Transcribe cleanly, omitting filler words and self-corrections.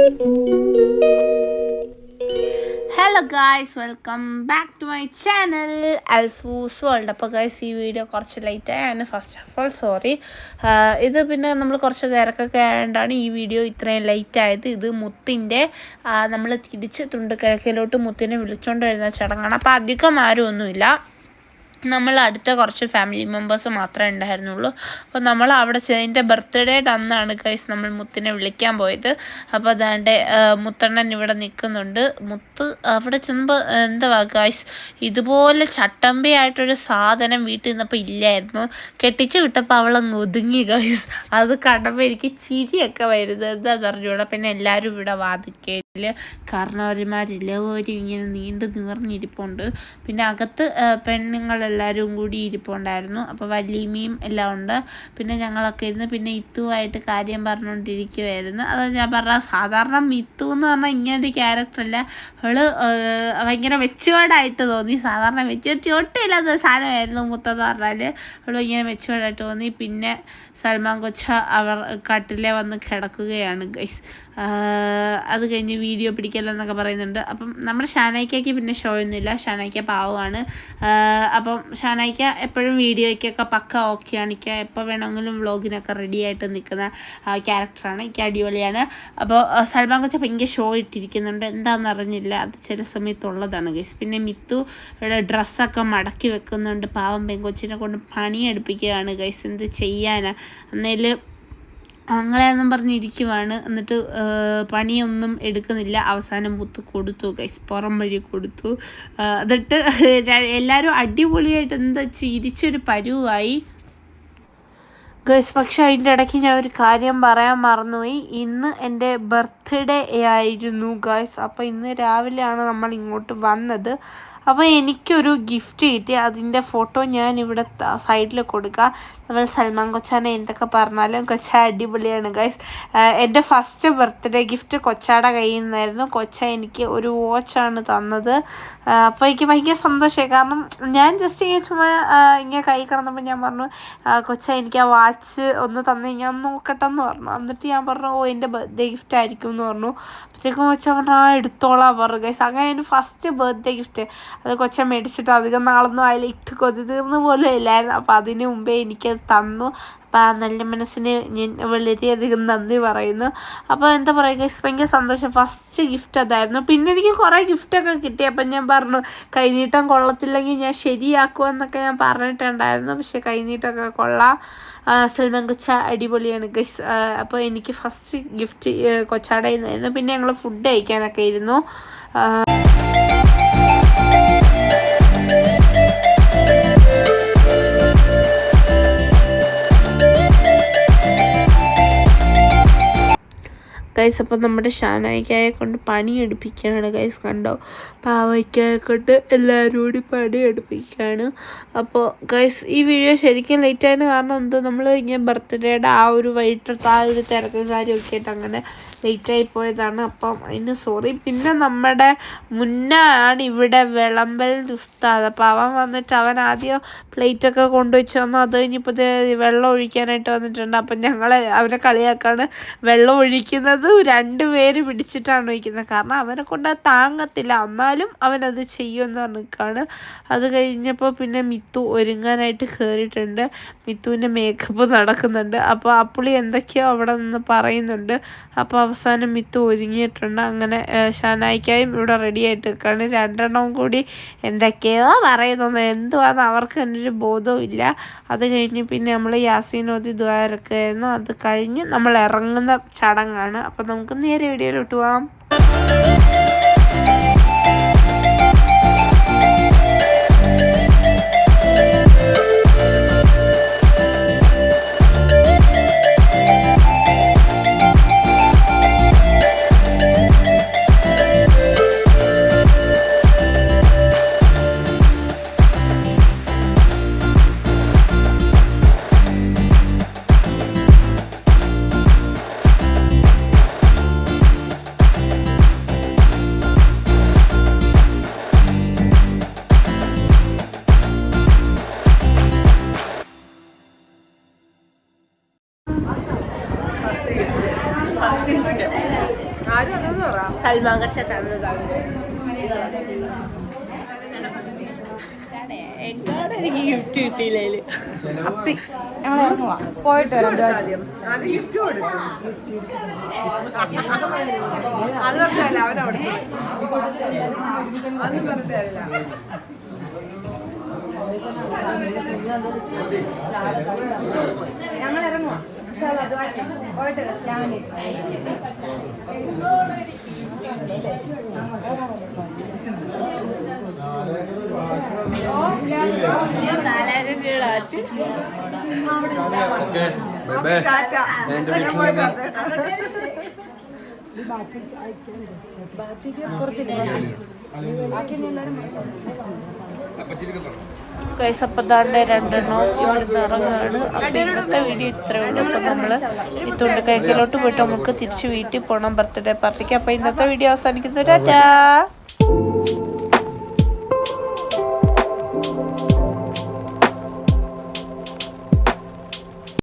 Hello guys, welcome back to my channel Alfoos world. അപ്പോൾ guys, ഈ video കുറച്ച് ലേറ്റായി. അതിന് ഫസ്റ്റ് ഓഫ് ഓൾ സോറി. ഇത് പിന്നെ നമ്മൾ കുറച്ച് തിരക്കൊക്കെ ആയതുകൊണ്ടാണ് ഈ വീഡിയോ ഇത്രയും ലേറ്റായത്. ഇത് മുത്തിൻ്റെ നമ്മൾ തിരിച്ച് തുണ്ടുകിഴക്കിലോട്ട് മുത്തിനെ വിളിച്ചുകൊണ്ട് വരുന്ന ചടങ്ങാണ്. അപ്പോൾ അധികം ആരും ഒന്നുമില്ല, നമ്മൾ അടുത്ത കുറച്ച് ഫാമിലി മെമ്പേഴ്സ് മാത്രമേ ഉണ്ടായിരുന്നുള്ളൂ. അപ്പോൾ നമ്മൾ അവിടെ എൻ്റെ ബർത്ത്ഡേ അന്നാണ് ഗൈസ് നമ്മൾ മുത്തിനെ വിളിക്കാൻ പോയത്. അപ്പോൾ അതാണ്ട് മുത്തണ്ണൻ ഇവിടെ നിൽക്കുന്നുണ്ട്. മുത്ത് അവിടെ ചെന്നപ്പോൾ എന്താ ഗൈസ്, ഇതുപോലെ ചട്ടമ്പിയായിട്ടൊരു സാധനം വീട്ടിൽ നിന്നപ്പോൾ ഇല്ലായിരുന്നു. കെട്ടിച്ച് വിട്ടപ്പോൾ അവളങ്ങ് ഒതുങ്ങി ഗൈസ്. അത് കണ്ടപ്പോൾ എനിക്ക് ചിരിയൊക്കെ വരുന്നത് എന്താണെന്ന് അറിഞ്ഞൂടാ. പിന്നെ എല്ലാവരും ഇവിടെ വാദിക്കയിൽ കാരണവന്മാരെല്ലാവരും ഇങ്ങനെ നീണ്ടു നിവർന്നിരിപ്പുണ്ട്. പിന്നെ അകത്ത് പെണ്ണുങ്ങളെല്ലാവരും കൂടി ഇരിപ്പുണ്ടായിരുന്നു. അപ്പോൾ വല്യമ്മയും എല്ലാം ഉണ്ട്. പിന്നെ ഞങ്ങളൊക്കെ ഇരുന്ന് പിന്നെ ഇത്തുവായിട്ട് കാര്യം പറഞ്ഞുകൊണ്ടിരിക്കുമായിരുന്നു. അത് ഞാൻ പറഞ്ഞ സാധാരണ മിത്തു എന്ന് പറഞ്ഞാൽ ഇങ്ങനൊരു ക്യാരക്ടറല്ല. അവള് ഭയങ്കര മെച്ചുവേർഡായിട്ട് തോന്നി. സാധാരണ മെച്ചുവേർഡ് ഒട്ടുമില്ലാത്ത സാധനമായിരുന്നു മുത്തെന്ന് പറഞ്ഞാൽ. അവൾ ഇങ്ങനെ മെച്ചുവേർഡായിട്ട് തോന്നി. പിന്നെ സൽമാൻ കൊച്ച അവർ കട്ടിലെ വന്ന് കിടക്കുകയാണ് ഗൈസ്. അത് കഴിഞ്ഞ് വീഡിയോ പിടിക്കലെന്നൊക്കെ പറയുന്നുണ്ട്. അപ്പം നമ്മുടെ ഷാനയ്ക്കയ്ക്ക് പിന്നെ ഷോ ഒന്നുമില്ല. ഷാനയ്ക്ക പാവമാണ്. അപ്പം ഷാനയ്ക്ക എപ്പോഴും വീഡിയോയ്ക്കൊക്കെ പക്ക ഓക്കെയാണ്. എനിക്ക് എപ്പോൾ വേണമെങ്കിലും വ്ളോഗിനൊക്കെ റെഡി ആയിട്ട് നിൽക്കുന്ന ക്യാരക്ടറാണ്. എനിക്ക് അടിപൊളിയാണ്. അപ്പോൾ സൽമാൻ കൊച്ച ഭയങ്കര ഷോ ഇട്ടിരിക്കുന്നുണ്ട്. എന്താണെന്ന് അറിഞ്ഞില്ല, അത് ചില സമയത്തുള്ളതാണ് ഗൈസ്. പിന്നെ മിത്തു ഇവിടെ ഡ്രസ്സൊക്കെ മടക്കി വെക്കുന്നുണ്ട്. പാവം പെങ്കൊച്ചിനെ കൊണ്ട് പണിയെടുപ്പിക്കുകയാണ് ഗൈസ്. എന്ത് ചെയ്യാനാ, അന്നേൽ ആങ്ങളെന്നും പറഞ്ഞിരിക്കുവാണ്. എന്നിട്ട് പണിയൊന്നും എടുക്കുന്നില്ല. അവസാനം മുത്ത് കൊടുത്തു ഗൈസ്, പുറം വഴി കൊടുത്തു. എന്നിട്ട് എല്ലാവരും അടിപൊളിയായിട്ട് എന്താ ചിരിച്ചൊരു പരുവായി ഗൈസ്. പക്ഷെ അതിൻ്റെ ഇടയ്ക്ക് ഞാൻ ഒരു കാര്യം പറയാൻ മറന്നുപോയി. ഇന്ന് എൻ്റെ ബർത്ത്ഡേ ആയിരുന്നു ഗൈസ്. അപ്പോൾ ഇന്ന് രാവിലെയാണ് നമ്മൾ ഇങ്ങോട്ട് വന്നത്. അപ്പോൾ എനിക്കൊരു ഗിഫ്റ്റ് കിട്ടി. അതിൻ്റെ ഫോട്ടോ ഞാൻ ഇവിടെ സൈഡിൽ കൊടുക്കുക. നമ്മൾ സൽമാൻ കൊച്ചാനെ എന്തൊക്കെ പറഞ്ഞാലും കൊച്ച അടിപൊളിയാണ് ഗൈസ്. എൻ്റെ ഫസ്റ്റ് ബർത്ത്ഡേ ഗിഫ്റ്റ് കൊച്ചാടെ കയ്യിൽ നിന്നായിരുന്നു. കൊച്ച എനിക്ക് ഒരു വാച്ചാണ് തന്നത്. അപ്പോൾ എനിക്ക് ഭയങ്കര സന്തോഷമായി. കാരണം ഞാൻ ജസ്റ്റ് ഇങ്ങനെ ചുമ്മാ ഇങ്ങനെ കൈ കിടന്നപ്പോൾ ഞാൻ പറഞ്ഞു, കൊച്ച എനിക്ക് ആ വാച്ച് ഒന്ന് തന്നു ഞാൻ നോക്കട്ടെ എന്ന് പറഞ്ഞു. എന്നിട്ട് ഞാൻ പറഞ്ഞു, ഓ എൻ്റെ ബർത്ത്ഡേ ഗിഫ്റ്റ് ആയിരിക്കും എന്ന് പറഞ്ഞു. അപ്പോഴത്തേക്കും കൊച്ച പറഞ്ഞു, ആ എടുത്തോളാം പറഞ്ഞു ഗൈസ്. അങ്ങനെ എൻ്റെ ഫസ്റ്റ് ബർത്ത്ഡേ ഗിഫ്റ്റ് അത് കൊച്ച മേടിച്ചിട്ട് അധികം നാളൊന്നും അതിൽ ഇട്ട് കൊതി തീർന്നു പോലും ഇല്ലായിരുന്നു. അപ്പോൾ അതിന് മുമ്പേ എനിക്കത് തന്നു. അപ്പോൾ ആ നല്ല മനസ്സിന് ഞാൻ വളരെയധികം നന്ദി പറയുന്നു. അപ്പോൾ എന്താ പറയുക ഗൈസ്, ഭയങ്കര സന്തോഷം. ഫസ്റ്റ് ഗിഫ്റ്റ് അതായിരുന്നു. പിന്നെ എനിക്ക് കുറേ ഗിഫ്റ്റൊക്കെ കിട്ടി. അപ്പം ഞാൻ പറഞ്ഞു, കൈനീട്ടം കൊള്ളത്തില്ലെങ്കിൽ ഞാൻ ശരിയാക്കുമെന്നൊക്കെ ഞാൻ പറഞ്ഞിട്ടുണ്ടായിരുന്നു. പക്ഷേ കൈനീട്ടമൊക്കെ കൊള്ളാം. സൽമാൻ കൊച്ച അടിപൊളിയാണ് ഗൈസ്. അപ്പോൾ എനിക്ക് ഫസ്റ്റ് ഗിഫ്റ്റ് കൊച്ചാടെ നിന്നായിരുന്നു. പിന്നെ ഞങ്ങൾ ഫുഡ് കഴിക്കാനൊക്കെ ഇരുന്നു. ഗൈസ്, അപ്പോൾ നമ്മുടെ ഷാനായിക്കായെ കൊണ്ട് പണിയെടുപ്പിക്കുകയാണ് ഗൈസ്. കണ്ടോ, പാവയ്ക്കായെ കൊണ്ട് എല്ലാവരും കൂടി പണിയെടുപ്പിക്കുകയാണ്. അപ്പോൾ ഗൈസ്, ഈ വീഡിയോ ശരിക്കും ലേറ്റായിട്ട് കാരണം എന്തോ നമ്മൾ ഇങ്ങനെ ബർത്ത്ഡേയുടെ ആ ഒരു വൈകിട്ടത്തെ ആ ഒരു തിരക്കും കാര്യമൊക്കെ ആയിട്ട് അങ്ങനെ ലേറ്റായി പോയതാണ്. അപ്പം അതിന് സോറി. പിന്നെ നമ്മുടെ മുന്നാണ് ഇവിടെ വിളമ്പൽ ഉസ്താദ്. അപ്പോൾ അവൻ വന്നിട്ട് അവൻ ആദ്യം പ്ലേറ്റൊക്കെ കൊണ്ടുവച്ച് വന്നു. അത് കഴിഞ്ഞപ്പോൾ വെള്ളം ഒഴിക്കാനായിട്ട് വന്നിട്ടുണ്ട്. അപ്പം ഞങ്ങൾ അവനെ കളിയാക്കാണ്. വെള്ളം ഒഴിക്കുന്നത് 2 പേര് പിടിച്ചിട്ടാണ് ഒഴിക്കുന്നത്. കാരണം അവനെ കൊണ്ട് താങ്ങത്തില്ല. എന്നാലും അവനത് ചെയ്യുമെന്ന് പറഞ്ഞിരിക്കുകയാണ്. അത് കഴിഞ്ഞപ്പോൾ പിന്നെ മിത്തു ഒരുങ്ങാനായിട്ട് കയറിയിട്ടുണ്ട്. മിത്തുവിൻ്റെ മേക്കപ്പ് നടക്കുന്നുണ്ട്. അപ്പോൾ അപ്പുളി എന്തൊക്കെയോ അവിടെ നിന്ന് പറയുന്നുണ്ട്. അപ്പോൾ അവസാനം മിത്തു ഒരുങ്ങിയിട്ടുണ്ട്. അങ്ങനെ ഷാനായിക്കായും ഇവിടെ റെഡി ആയിട്ട് നിൽക്കുകയാണ്. 2 എണ്ണം കൂടി എന്തൊക്കെയോ പറയുന്നു. എന്തുവാന്ന് അവർക്ക് തന്നെ ഒരു ബോധവും ഇല്ല. അത് കഴിഞ്ഞ് പിന്നെ നമ്മൾ യാസീനോദി ദ്വാരൊക്കെ ആയിരുന്നു. അത് കഴിഞ്ഞ് നമ്മൾ ഇറങ്ങുന്ന ചടങ്ങാണ്. അപ്പോൾ നമുക്ക് നേരെ വീഡിയോയിലോട്ട് പോവാം. ഫസ്റ്റ് ഗിഫ്റ്റ് സൽമാൻ കച്ച തന്നതാണ്. എന്നോട് എനിക്ക് ഗിഫ്റ്റ് കിട്ടിയില്ലേ. അപ്പി ഞങ്ങൾ ഇറങ്ങുവാ, പോയിട്ട് വരാം. ഞങ്ങൾ ഇറങ്ങുവാ, പോയിട്ട് വരാം. കൈസപ്പതാണ്ട് 2 ഇവിടുന്ന് ഇറങ്ങുകയാണ്. അപ്പം ഇന്നത്തെ വീഡിയോ ഇത്രയേ ഉള്ളൂ. അപ്പം നമ്മൾ ഈ തുണ്ടക്കൈക്കിലോട്ട് പോയിട്ട് നമുക്ക് തിരിച്ച് വീട്ടിൽ പോകണം ബർത്ത്ഡേ പാർട്ടിക്ക്. അപ്പം ഇന്നത്തെ വീഡിയോ അവസാനിക്കുന്നു. ടാറ്റാ.